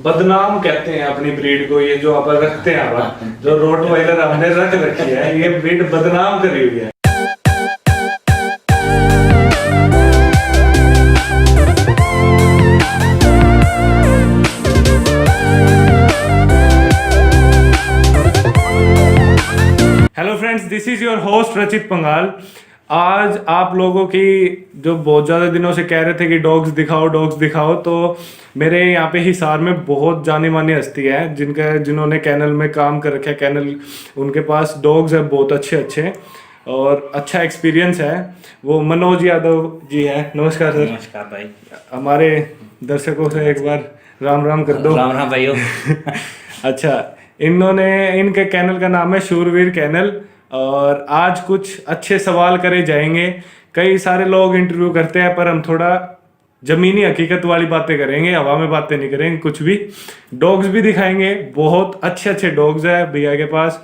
बदनाम कहते हैं अपनी ब्रीड को, ये जो अपन रखते हैं अपन, जो रोटवाइलर हमने रख रखी है, ये ब्रीड बदनाम करी हुई है। Hello friends, this is your host रचित पंगाल। आज आप लोगों की जो बहुत ज़्यादा दिनों से कह रहे थे कि डॉग्स दिखाओ, तो मेरे यहाँ पे हिसार में बहुत जानी मानी हस्ती है जिन्होंने कैनल में काम कर रखा है। कैनल उनके पास डॉग्स है बहुत अच्छे और अच्छा एक्सपीरियंस है। वो मनोज यादव जी है। नमस्कार सर। नमस्कार भाई। हमारे दर्शकों से एक बार राम राम कर दो। राम राम भाइयों। अच्छा, इनके कैनल का नाम है शूरवीर कैनल, और आज कुछ अच्छे सवाल करे जाएंगे। कई सारे लोग इंटरव्यू करते हैं, पर हम थोड़ा जमीनी हकीकत वाली बातें करेंगे, हवा में बातें नहीं करेंगे कुछ भी। डॉग्स भी दिखाएंगे, बहुत अच्छे डॉग्स है भैया के पास।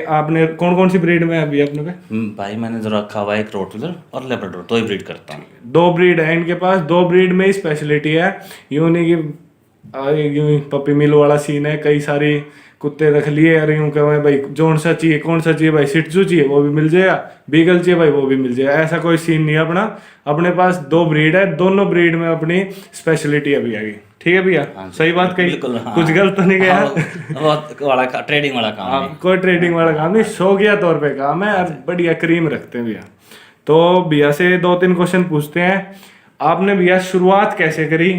आपने कौन कौन सी ब्रीड में है भैया अपने पे? भाई मैंने जो रखा हुआ है एक रोटवीलर और लेब्राडोर, दो ही ब्रीड करता हूँ। दो ब्रीड है इनके पास। दो ब्रीड में ही स्पेशलिटी है, यूं नहीं कि यूं पपी मिल वाला सीन है। कई सारी कुत्ते रख लिए और यूं कहें भाई कौन सा चाहिए भाई, शिट्जू चाहिए वो भी मिल जाएगा, बीगल चाहिए भाई वो भी मिल जाएगा। ऐसा कोई सीन नहीं है अपना। अपने पास दो ब्रीड है, दोनों ब्रीड में अपनी स्पेशलिटी अभी आ गई। ठीक है भैया? सही बात कही? बिल्कुल, हाँ। कुछ गलत तो नहीं गया? ट्रेडिंग वाला काम है। कोई ट्रेडिंग वाला काम नहीं, शौकिया तौर पे काम है और बढ़िया क्रीम रखते हैं भैया। तो भैया से 2-3 क्वेश्चन पूछते हैं। आपने भैया शुरुआत कैसे करी?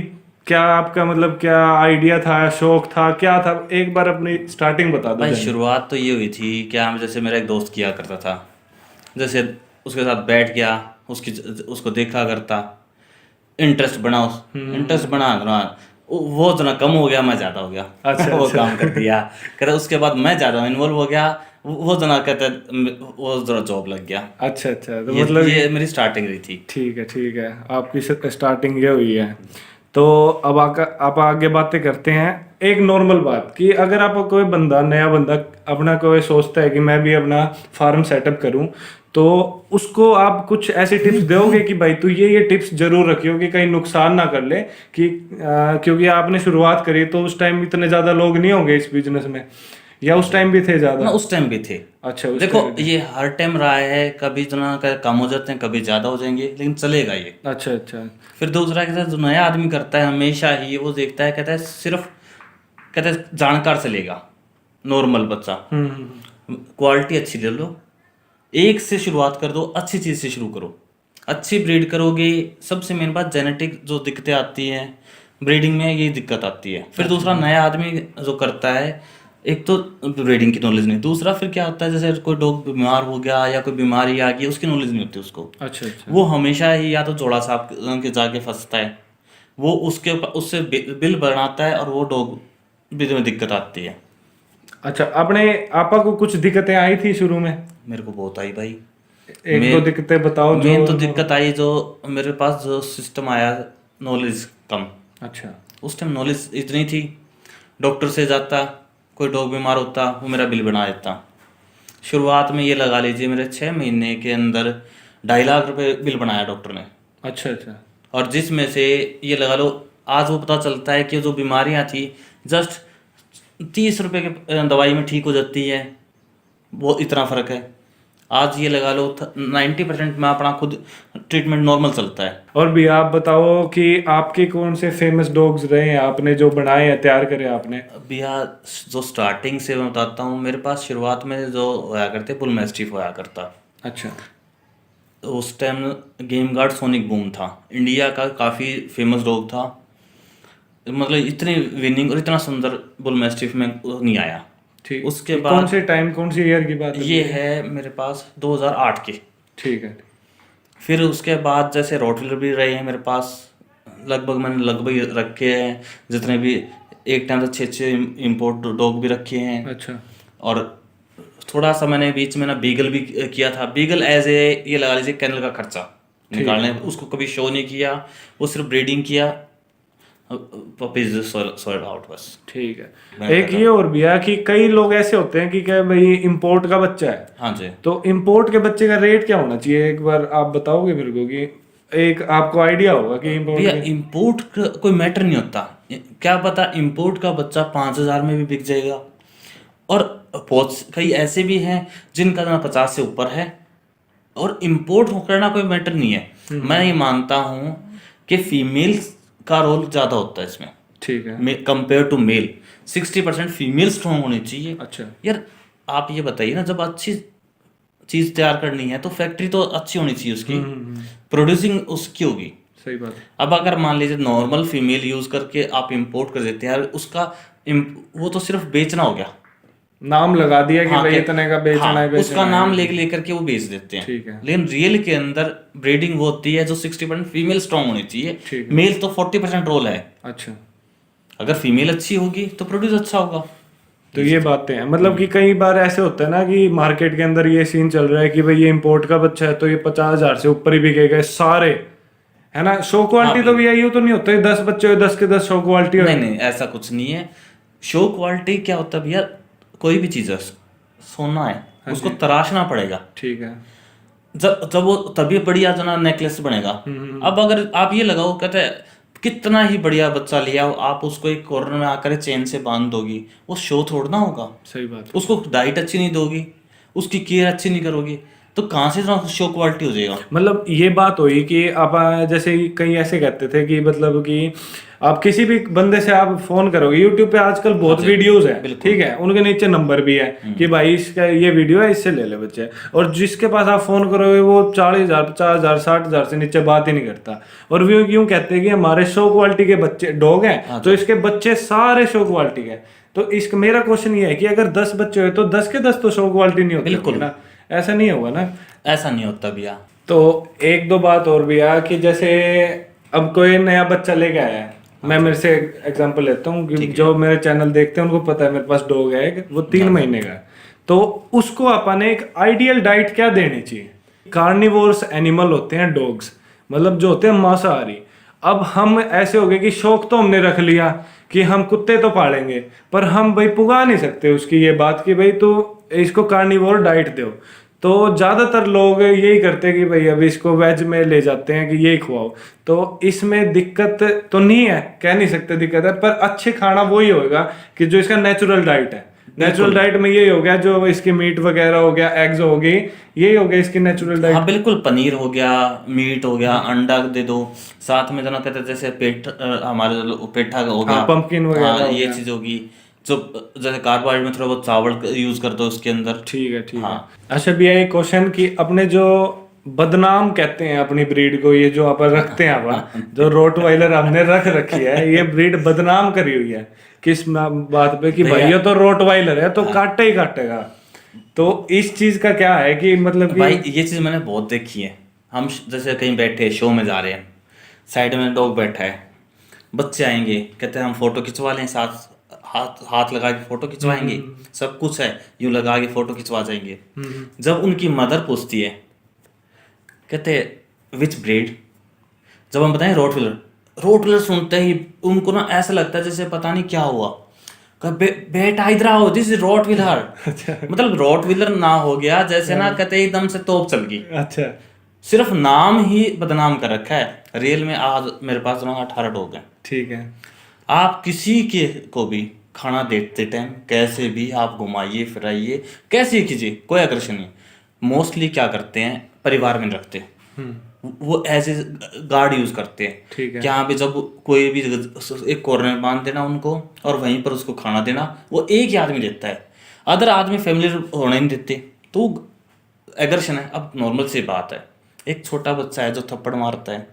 क्या आपका मतलब क्या आइडिया था, शौक था, क्या था? एक बार अपनी स्टार्टिंग बता दो। भाई शुरुआत तो ये हुई थी क्या, जैसे मेरा एक दोस्त किया करता था, जैसे उसके साथ बैठ गया, उसको देखा करता, इंटरेस्ट बना वो जना कम हो गया, मैं ज़्यादा हो गया। अच्छा, वो काम कर दिया। कहते उसके बाद मैं ज़्यादा इन्वॉल्व हो गया, वो जना कहते वो जरा जॉब लग गया। अच्छा, तो मतलब ये मेरी स्टार्टिंग रही थी। ठीक है, आपकी स्टार्टिंग ये हुई है। तो अब आप आगे बातें करते हैं। एक नॉर्मल बात कि अगर आप कोई नया बंदा अपना कोई सोचता है कि मैं भी अपना फार्म सेटअप करूं, तो उसको आप कुछ ऐसी टिप्स दोगे कि भाई तू ये टिप्स जरूर रखियो कि कहीं नुकसान ना कर ले, कि क्योंकि आपने शुरुआत करी तो उस टाइम इतने ज्यादा लोग नहीं होंगे इस बिजनेस में, या उस टाइम भी थे ज्यादा? उस टाइम भी थे। अच्छा, देखो ये हर टाइम रहा है, कभी जना कम हो जाते हैं, कभी ज्यादा हो जाएंगे, लेकिन चलेगा ये। अच्छा। फिर दूसरा कहता है जो नया आदमी करता है हमेशा ही वो देखता है, कहता है सिर्फ कहता है जानकार चलेगा, नॉर्मल बच्चा। क्वालिटी अच्छी ले लो, एक से शुरुआत कर दो, अच्छी चीज से शुरू करो, अच्छी ब्रीड करोगे। सबसे मेन बात जेनेटिक जो दिक्कतें आती हैं ब्रीडिंग में, ये दिक्कत आती है। फिर दूसरा नया आदमी जो करता है, एक तो ब्रीडिंग की नॉलेज नहीं, दूसरा फिर क्या होता है जैसे कोई डॉग बीमार हो गया या कोई बीमारी आ गई, उसकी नॉलेज नहीं होती उसको। अच्छा। वो हमेशा ही या तो जोड़ा साहब के जाके फंसता है, वो उससे बिल बनाता है और वो डॉग भी में दिक्कत आती है। अच्छा, अपने आपा को कुछ दिक्कतें आई थी शुरू में? मेरे को बहुत आई भाई। एक दो दिक्कतें बताओ। मेन तो दिक्कत आई जो मेरे पास जो सिस्टम आया, नॉलेज कम। अच्छा। उस टाइम नॉलेज इतनी थी, डॉक्टर से जाता, कोई डॉग बीमार होता, वो मेरा बिल बना देता। शुरुआत में ये लगा लीजिए मेरे 6 महीने के अंदर 2.5 लाख रुपए बिल बनाया डॉक्टर ने। अच्छा। और जिसमें से ये लगा लो आज वो पता चलता है कि जो बीमारियां थी जस्ट 30 रुपए के दवाई में ठीक हो जाती है, वो इतना फ़र्क है। आज ये लगा लो 90% में अपना खुद ट्रीटमेंट नॉर्मल चलता है। और भी आप बताओ कि आपके कौन से फेमस डॉग्स रहे हैं आपने, जो बनाए हैं, तैयार करे आपने? भैया जो स्टार्टिंग से मैं बताता हूँ, मेरे पास शुरुआत में जो होया करते बुल मैस्टिफ होया करता। अच्छा। उस time game guard sonic boom था, इंडिया का काफ़ी फेमस डॉग था। मतलब इतनी विनिंग और इतना सुंदर बुल मैस्टिफ में नहीं आया। ठीक। उसके बाद कौन से टाइम, कौन सी ईयर की बात है? ये है मेरे पास 2008 की। ठीक है। फिर उसके बाद जैसे रोटवीलर भी रहे हैं मेरे पास, मैंने रखे हैं जितने भी। एक टाइम से 6 इम्पोर्ट डॉग भी रखे हैं। अच्छा। और थोड़ा सा मैंने बीच में ना बीगल भी किया था। बीगल एज ए ये लगा लीजिए कैनल का खर्चा निकालने, उसको कभी शो नहीं किया, वो सिर्फ ब्रीडिंग किया, पपीज सॉल्ड आउट बस। ठीक है। एक ये और भी है कि कई लोग ऐसे होते हैं कि क्या भाई इंपोर्ट का बच्चा है। हाँ जी। तो इंपोर्ट के बच्चे का रेट क्या होना चाहिए? एक बार आप बताओगे मेरे को कि एक आपको आइडिया होगा कि इंपोर्ट कोई मैटर नहीं होता। क्या पता इंपोर्ट का बच्चा 5,000 में भी बिक जाएगा। और बहुत कई ऐसे भी हैं जिनका ना 50 से ऊपर है। और इंपोर्ट करना कोई मैटर नहीं है। मैं ये मानता हूँ कि फीमेल्स का रोल ज़्यादा होता है इसमें, ठीक है। Compare to male. 60% female strong होनी चाहिए। अच्छा। यार आप ये बताइए ना, जब अच्छी चीज़ तैयार करनी है तो फैक्ट्री तो अच्छी होनी चाहिए उसकी, प्रोड्यूसिंग उसकी होगी। सही बात। अब अगर मान लीजिए नॉर्मल फीमेल यूज़ करके आप इंपोर्ट कर देते हैं यार, उसका वो तो सिर्फ बेचना हो गया। नाम लगा दिया कि हाँ, भाई कि- इतने का बेचना हाँ, है, बेचना उसका है। नाम लेकर के वो बेच देते हैं। ठीक है। लेकिन रियल के अंदर ब्रीडिंग वो होती है जो 60% फीमेल स्ट्रांग होनी चाहिए। ठीक है। मेल तो 40% रोल है। अच्छा। अगर फीमेल अच्छी होगी तो प्रोड्यूस अच्छा होगा। तो ये बातें हैं, मतलब कि कई बार ऐसे होता है ना कि मार्केट के अंदर ये सीन चल रहा है कि भाई ये इंपोर्ट का बच्चा है तो ये 50,000 से ऊपर ही बिकेगा सारे, है ना। शो क्वालिटी तो भी यही तो नहीं होता है 10 बच्चे हो 10 के 10 शो क्वालिटी हो। नहीं नहीं, ऐसा कुछ नहीं है। शो क्वालिटी क्या होता है भैया, कोई भी चीज़ है, सोना है उसको तराशना पड़ेगा। ठीक है। जब जब वो तभी बढ़िया जना नेकलेस बनेगा। अब अगर आप ये लगाओ, कहते हैं कितना ही बढ़िया बच्चा लिया हो, आप उसको एक कॉर्नर में आकर चेन से बांध दोगी, वो शो थोड़ना होगा। सही बात। उसको डाइट अच्छी नहीं दोगी, उसकी केयर अच्छी नहीं करोगी, तो कहाँ से इतना शो क्वालिटी हो जाएगा। मतलब ये बात हुई कि आप जैसे कई ऐसे कहते थे कि मतलब कि आप किसी भी बंदे से आप फोन करोगे, यूट्यूब पे आजकल बहुत वीडियोस है, ठीक है, उनके नीचे नंबर भी है कि भाई इसका ये वीडियो है, इससे ले ले बच्चे। और जिसके पास आप फोन करोगे वो 40,000 50,000 60,000 से नीचे बात ही नहीं करता। और वो यूं कहते हैं कि हमारे शो क्वालिटी के बच्चे डॉग हैं तो इसके बच्चे सारे शो क्वालिटी के। तो इसका मेरा क्वेश्चन ये है कि अगर 10 बच्चे हुए तो 10 के 10 तो शो क्वालिटी नहीं होती। बिल्कुल ना, ऐसा नहीं होगा ना। ऐसा नहीं होता भैया। तो एक दो बात और भी है कि जैसे अब कोई नया बच्चा लेके आया है, मैं मेरे से एग्जांपल लेता हूँ कि जो मेरे चैनल देखते हैं उनको पता है मेरे पास डॉग है एक, वो 3 महीने का है। तो उसको अपन एक आइडियल डाइट क्या देनी चाहिए। कार्निवोरस एनिमल होते हैं डॉग्स, मतलब जो होते हैं मांसाहारी। अब हम ऐसे हो गए कि शौक तो हमने रख लिया कि हम कुत्ते तो पालेंगे, पर हम भाई पुगा नहीं सकते उसकी ये बात कि भाई तो इसको कार्निवोर डाइट दो। तो ज्यादातर लोग यही करते हैं कि भाई अभी इसको वेज में ले जाते हैं कि यही खवाओ। तो इसमें दिक्कत तो नहीं है, कह नहीं सकते दिक्कत है, पर अच्छे खाना वही होगा कि जो इसका नेचुरल डाइट है। नेचुरल डाइट में यही हो गया, जो इसकी मीट वगैरह हो गया, एग्स हो गई, यही हो गया इसकी नेचुरल डाइट। हाँ बिल्कुल, पनीर हो गया, मीट हो गया, अंडा दे दो साथ में, जना कहते हैं जैसे हमारे पेठा हो गया, पंपकिन वगैरह हाँ, हो ये गया। चीज होगी। जो जैसे कार्बोहाइड्रेट में थोड़ा बहुत चावल यूज कर दो उसके अंदर। ठीक है, ठीक है। हाँ। अच्छा भैया एक क्वेश्चन कि अपने जो बदनाम कहते हैं अपनी ब्रीड को, ये जो अपन रखते हैं अपन जो रोटवाइलर हमने रख रखी है, ये ब्रीड बदनाम करी हुई है किस बात पे कि भाई ये तो रोटवाइलर है तो काटे ही काटेगा। तो इस चीज का क्या है कि मतलब कि भाई ये चीज मैंने बहुत देखी है। हम जैसे कहीं बैठे शो में जा रहे हैं, साइड में डॉग बैठा है, बच्चे आएंगे कहते हैं हम फोटो खिंचवा लें, साथ हाथ हाथ लगा के फोटो खिंचवाएंगे, सब कुछ है, यूं लगा के फोटो खिंचवा जाएंगे। जब उनकी मदर पूछती है, कहते विच ब्रीड, जब हम बताएं रोटविलर, रोटविलर सुनते ही उनको ना ऐसा लगता है जैसे पता नहीं क्या हुआ। बेटा इधर आओ, दिस इज रोटविलर। मतलब रोटविलर ना हो गया जैसे ना कहते एकदम से तोप चल गई। अच्छा। सिर्फ नाम ही बदनाम कर रखा है। रियल में आज मेरे पास 18 डॉग हैं। ठीक है। आप किसी के को भी खाना देते टाइम कैसे भी आप घुमाइए फिराइए, कैसे कीजिए, कोई आकर्षण नहीं। मोस्टली क्या करते हैं, परिवार में रखते हैं, वो एज ए गार्ड यूज करते हैं। ठीक है। यहाँ पे जब कोई भी एक कॉर्नर में बांध देना उनको और वहीं पर उसको खाना देना, वो एक ही आदमी देता है, अदर आदमी फैमिली होने नहीं देते, तो एग्रेशन है। अब नॉर्मल सी बात है, एक छोटा बच्चा है जो थप्पड़ मारता है,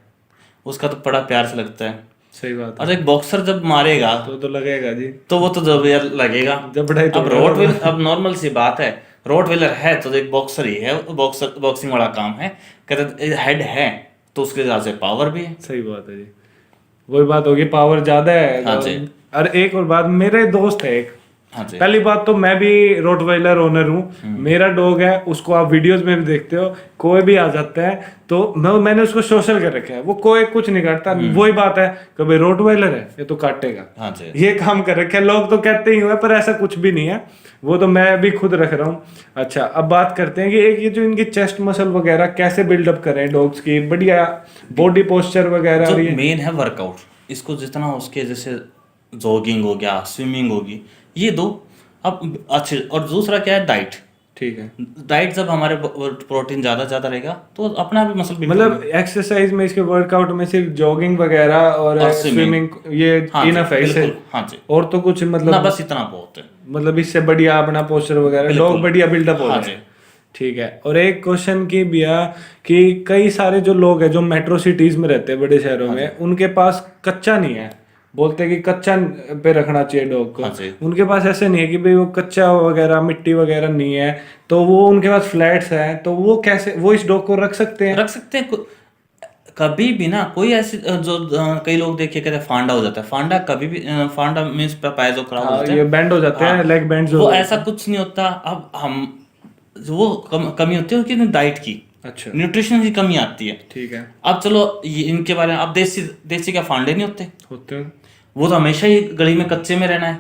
उसका तो बड़ा प्यार से लगता है। सही बात है। और एक बॉक्सर जब मारेगा तो लगेगा जी, तो वो तो जब यार लगेगा। जब बढ़ाई तो अब रोटविलर, अब नॉर्मल सी बात है, रोटविलर है तो एक बॉक्सर ही है, बॉक्सर बॉक्सिंग वाला काम है, कहते हेड है तो उसके हिसाब से पावर भी है। सही बात है जी, वही बात होगी, पावर ज्यादा है। हाँ जी। और एक और बात, मेरे दोस्त है एक, हाँ जी। पहली बात तो मैं भी रोटवाइलर ओनर हूँ, मेरा डॉग है, उसको आप वीडियोस में भी देखते हो, कोई भी आ जाता है तो मैंने उसको सोशल कर रखा है, वो कोई कुछ नहीं करता। वही बात है कि भाई रोटवाइलर है ये तो काटेगा, हाँ जी। ये काम कर रखे हैं। लोग तो कहते ही हुए पर ऐसा कुछ भी नहीं है, वो तो मैं भी खुद रख रहा हूँ। अच्छा अब बात करते हैं कि एक ये जो इनकी चेस्ट मसल वगैरह कैसे बिल्डअप करें डॉग्स की, बढ़िया बॉडी पोस्चर वगैरह। जो मेन है वर्कआउट, इसको जितना उसके जैसे जॉगिंग हो गया, स्विमिंग होगी, ये दो। अब अच्छे, और दूसरा क्या है, डाइट। ठीक है। डाइट जब हमारे प्रोटीन ज़्यादा रहेगा तो अपने आप ही मसल बिल्ड मतलब होंगे। एक्सरसाइज में, इसके वर्कआउट में सिर्फ जॉगिंग वगैरह और और स्विमिंग ये हाँ जी, इनफ है इससे? बिल्कुल, हाँ जी। और तो कुछ ना, मतलब बस इतना बहुत है। मतलब इससे बढ़िया अपना पोस्चर वगैरह बिल्कुल। डॉग बढ़िया बिल्डअप हो हाँ जाए। जी। ठीक है। और एक क्वेश्चन की भैया कि कई सारे जो लोग हैं जो मेट्रो सिटीज में रहते हैं, बड़े शहरों में, उनके पास कच्चा नहीं है, बोलते हैं कि कच्चा पे रखना चाहिए डॉग हाँ को। जी। उनके पास ऐसे नहीं है कि भाई वो कच्चा वगैरह मिट्टी वगैरह नहीं है, तो वो उनके पास फ्लैट्स हैं, तो वो कैसे वो इस डॉग को रख सकते हैं? रख सकते हैं। कभी भी ना कोई ऐसी कई लोग देखिए कहते हैं फांडा हो जाता है। फांडा कभी भी फांडा मीन्स पैर जो खराब हो हाँ, जाते ये हैं। बैंड हो जाते हैं, हाँ, लेग बैंड हो वो जाते ऐसा हैं। कुछ नहीं होता। अब हम वो कमी होती है कि डाइट की, अच्छा। न्यूट्रिशन की कमी आती है। ठीक है। अब चलो इनके बारे में, अब देसी देसी क्या फांडे नहीं होते, होते हैं। वो तो हमेशा ही गली में कच्चे में रहना है।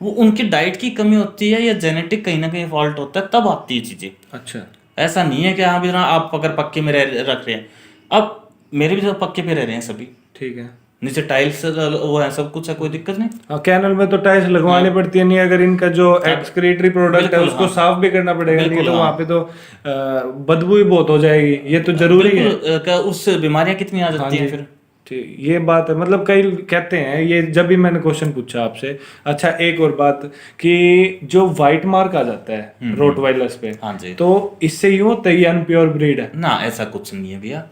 वो उनकी डाइट की कमी होती है या जेनेटिक कहीं ना कहीं फॉल्ट होता है, तब आती है चीजें। अच्छा। ऐसा नहीं है कि हाँ भी ना आप अगर पक्के में रख रहे हैं। अब मेरे भी तो पक्के पे रह रहे हैं सभी, ठीक है। नीचे टाइल्स वो है, सब कुछ है, कोई दिक्कत नहीं। हाँ, कैनल में तो टाइल्स लगवानी पड़ती है, नहीं अगर इनका जो एक्सक्रीटरी प्रोडक्ट है बिल्कुल, उसको हाँ। साफ भी करना पड़ेगा, नहीं बिल्कुल, तो वहां हाँ। पे तो बदबू ही बहुत हो जाएगी, ये तो जरूरी है। बिल्कुल, उससे बीमारियां कितनी आ हाँ जाती हैं जी। फिर। ठीक, ये बात है। मतलब कई कहते हैं ये, जब भी मैंने क्वेश्चन पूछा आपसे। अच्छा, एक और बात कि जो वाइट मार्क आ जाता है रोटवाइलर्स पे, हाँ जी। तो इससे यूं होता है ये अनप्योर ब्रीड है? ना, ऐसा कुछ नहीं है भैया।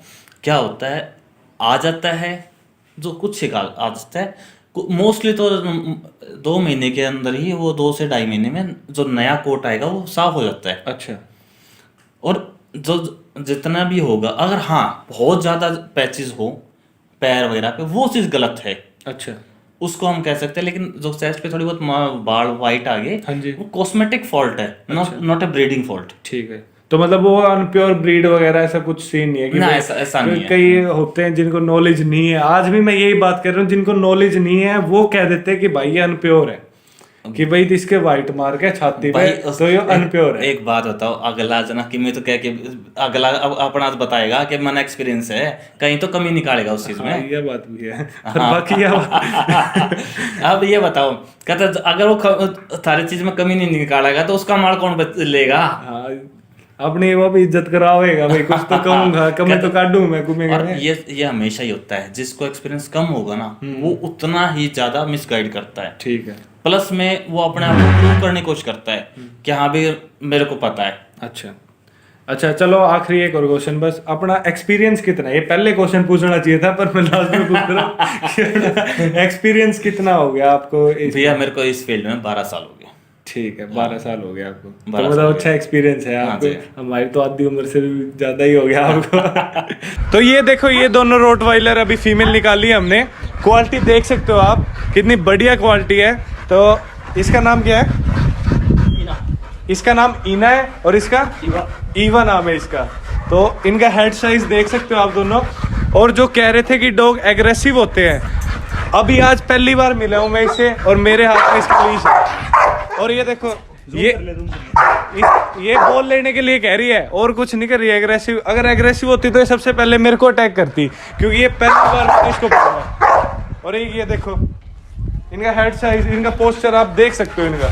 क्या होता है, आ जाता है जो कुछ एक आ जाता है। मोस्टली तो 2 महीने के अंदर ही, वो 2 से 2.5 महीने में जो नया कोट आएगा वो साफ हो जाता है। अच्छा। और जो जितना भी होगा, अगर हाँ बहुत ज्यादा पैचेस हो पैर वगैरह पे, वो चीज गलत है, अच्छा। उसको हम कह सकते हैं। लेकिन जो चेस्ट पे थोड़ी बहुत बाल वाइट आ गए, हाँ जी। वो कॉस्मेटिक फॉल्ट है, नॉट ए ब्रीडिंग फॉल्ट। ठीक है। तो मतलब वो अनप्योर ब्रीड वगैरह ऐसा कुछ सीन नहीं है कि ना, भाई, ऐसा नहीं है। कई होते हैं जिनको नॉलेज नहीं है। आज भी मैं यही बात कर रहा हूँ, जिनको नॉलेज नहीं है वो कह देते हैं कि भाई ये अनप्योर है, कि भाई इसके वाइट मार्क है छाती पे, भाई तो ये अनप्योर है। एक बात बताओ, अगला जना कि मैं तो कह के अगला अपना बताएगा कि मन एक्सपीरियंस है, कहीं तो कमी निकालेगा उस चीज हाँ, में। ये बात भी है। पर हाँ। बाकी ये बात अब ये बताओ, कहता अगर वो सारी चीज में कमी नहीं निकालेगा तो उसका माल कौन लेगा? हाँ, अपनी वो भी इज्जत करावेगा भाई, कुछ तो कहूंगा, कमी तो काटू मैं घूमेंगे और में। ये हमेशा ही होता है, जिसको एक्सपीरियंस कम होगा ना, वो उतना ही ज्यादा मिसगाइड करता है। ठीक है। प्लस में वो अपने आप को प्रूव करने की कोशिश करता है कि हाँ भी मेरे को पता है। अच्छा। अच्छा, चलो आखिरी एक और क्वेश्चन, बस अपना एक्सपीरियंस कितना है? ये पहले क्वेश्चन पूछना चाहिए था, पर मैं लास्ट में पूछ रहा हूँ एक्सपीरियंस कितना हो गया आपको भैया मेरे को इस फील्ड में 12 साल हो गए। ठीक है, 12 साल हो गया आपको, तो 12 साल मतलब हो अच्छा एक्सपीरियंस है हाँ आपको। जी। हमारी तो आधी उम्र से भी ज्यादा ही हो गया आपको। तो ये देखो, ये दोनों रोटवाइलर अभी फीमेल निकाली है हमने। क्वालिटी देख सकते हो आप, कितनी बढ़िया क्वालिटी है। तो इसका नाम क्या है? इसका नाम ईना है, और इसका ईवा नाम है इसका। तो इनका हेड साइज देख सकते हो आप दोनों। और जो कह रहे थे कि डॉग एग्रेसिव होते हैं, अभी आज पहली बार मिला हूं मैं इससे, और मेरे हाथ में इसकी लीश है। और ये देखो, ये बॉल लेने के लिए कह रही है, और कुछ नहीं कर रही है एग्रेसिव। अगर एग्रेसिव होती तो ये सबसे पहले मेरे को अटैक करती, क्योंकि ये पहली बार मैंने इसको पकड़ा। और ये देखो इनका हेड साइज, इनका पोस्चर आप देख सकते हो इनका।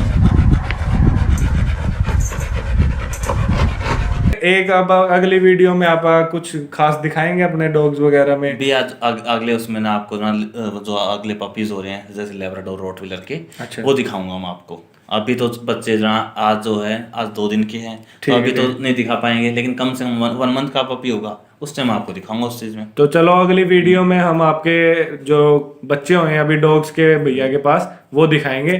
एक अब अगली वीडियो में आप कुछ खास दिखाएंगे अपने डॉग्स वगैरह में भी? आज अगले उसमें ना आपको ना जो अगले पपीज हो रहे हैं जैसे लेब्राडोर रोटवीलर के, अच्छा। वो दिखाऊंगा मैं आपको। अभी तो बच्चे जहाँ आज जो है, आज 2 दिन के हैं, तो अभी तो नहीं दिखा पाएंगे, लेकिन कम से कम 1 मंथ का पपी होगा, उस टाइम आपको दिखाऊंगा उस चीज में। तो चलो अगली वीडियो में हम आपके जो बच्चे हुए हैं अभी डॉग्स के भैया के पास, वो दिखाएंगे।